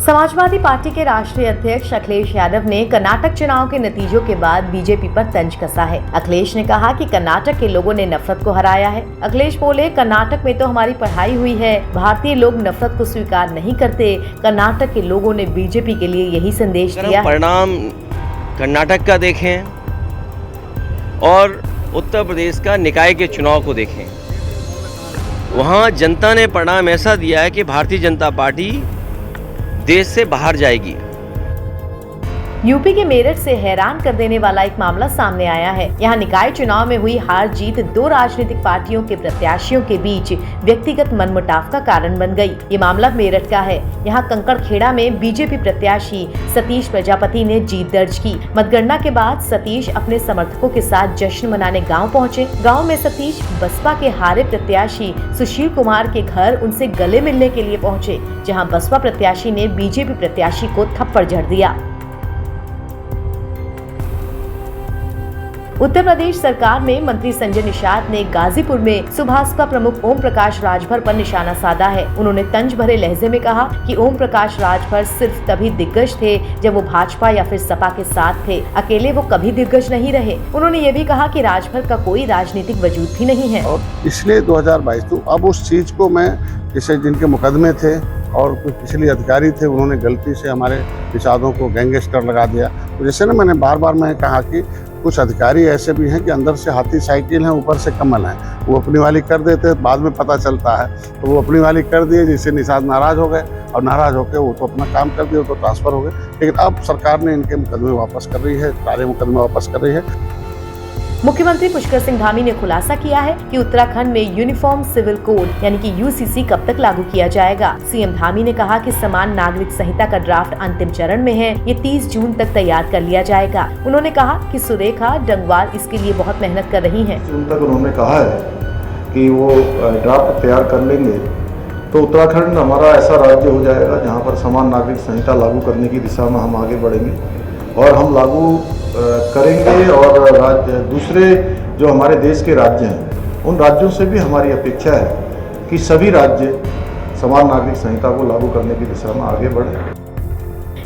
Samajwadi party के राष्ट्रीय अध्यक्ष अखिलेश यादव ने कर्नाटक चुनाव के नतीजों के बाद बीजेपी पर तंज कसा है। अखिलेश ने कहा कि कर्नाटक के लोगों ने नफरत को हराया है। अखिलेश बोले, कर्नाटक में तो हमारी पढ़ाई हुई है, भारतीय लोग नफरत को स्वीकार नहीं करते। कर्नाटक के लोगों ने बीजेपी के लिए यही संदेश दिया। परिणाम कर्नाटक का देखें और उत्तर प्रदेश का निकाय के चुनाव को देखें, वहाँ जनता ने परिणाम ऐसा दिया है कि भारतीय जनता पार्टी देश से बाहर जाएगी। यूपी के मेरठ से हैरान कर देने वाला एक मामला सामने आया है। यहाँ निकाय चुनाव में हुई हार जीत दो राजनीतिक पार्टियों के प्रत्याशियों के बीच व्यक्तिगत मनमुटाव का कारण बन गई। ये मामला मेरठ का है। यहाँ कंकड़खेड़ा में बीजेपी प्रत्याशी सतीश प्रजापति ने जीत दर्ज की। मतगणना के बाद सतीश अपने समर्थकों के साथ जश्न मनाने गाँव पहुँचे। गाँव में सतीश बसपा के हारे प्रत्याशी सुशील कुमार के घर उनसे गले मिलने के लिए पहुँचे, जहाँ बसपा प्रत्याशी ने बीजेपी प्रत्याशी को थप्पड़ जड़ दिया। उत्तर प्रदेश सरकार में मंत्री संजय निषाद ने गाजीपुर में सुभाषपा प्रमुख ओम प्रकाश राजभर पर निशाना साधा है। उन्होंने तंज भरे लहजे में कहा कि ओम प्रकाश राजभर सिर्फ तभी दिग्गज थे जब वो भाजपा या फिर सपा के साथ थे, अकेले वो कभी दिग्गज नहीं रहे। उन्होंने ये भी कहा कि राजभर का कोई राजनीतिक वजूद भी नहीं है। और इसलिए 2022 तो अब उस चीज को मैं, जैसे जिनके मुकदमे थे और कुछ पिछले अधिकारी थे, उन्होंने गलती से हमारे निषादों को गैंगस्टर लगा दिया। तो जैसे ना मैंने बार बार मैं कहा कि कुछ अधिकारी ऐसे भी हैं कि अंदर से हाथी साइकिल हैं, ऊपर से कमल हैं। वो अपनी वाली कर देते हैं, बाद में पता चलता है। तो वो अपनी वाली कर दिए, जिससे निषाद नाराज हो गए और नाराज होकर वो तो अपना काम कर दिए, वो तो ट्रांसफर हो गए। लेकिन अब सरकार ने इनके मुकदमे वापस कर रही है, सारे मुकदमे वापस कर रही है। मुख्यमंत्री पुष्कर सिंह धामी ने खुलासा किया है कि उत्तराखंड में यूनिफॉर्म सिविल कोड यानी कि यूसीसी कब तक लागू किया जाएगा। सीएम धामी ने कहा कि समान नागरिक संहिता का ड्राफ्ट अंतिम चरण में है, ये 30 जून तक तैयार कर लिया जाएगा। उन्होंने कहा कि सुरेखा डंगवाल इसके लिए बहुत मेहनत कर रही हैं। जून तक उन्होंने कहा है कि वो ड्राफ्ट तैयार कर लेंगे तो उत्तराखंड हमारा ऐसा राज्य हो जाएगा जहाँ पर समान नागरिक संहिता लागू करने की दिशा में हम आगे बढ़ेंगे और हम लागू करेंगे। और दूसरे जो हमारे देश के राज्य हैं, उन राज्यों से भी हमारी अपेक्षा है कि सभी राज्य समान नागरिक संहिता को लागू करने की दिशा में आगे बढ़े।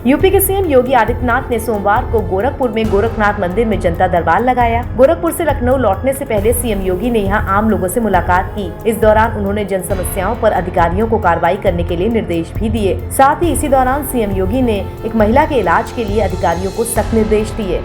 यूपी के सीएम योगी आदित्यनाथ ने सोमवार को गोरखपुर में गोरखनाथ मंदिर में जनता दरबार लगाया। गोरखपुर से लखनऊ लौटने से पहले सीएम योगी ने यहां आम लोगों से मुलाकात की। इस दौरान उन्होंने जन समस्याओं पर अधिकारियों को कार्रवाई करने के लिए निर्देश भी दिए। साथ ही इसी दौरान सीएम योगी ने एक महिला के इलाज के लिए अधिकारियों को सख्त निर्देश दिए।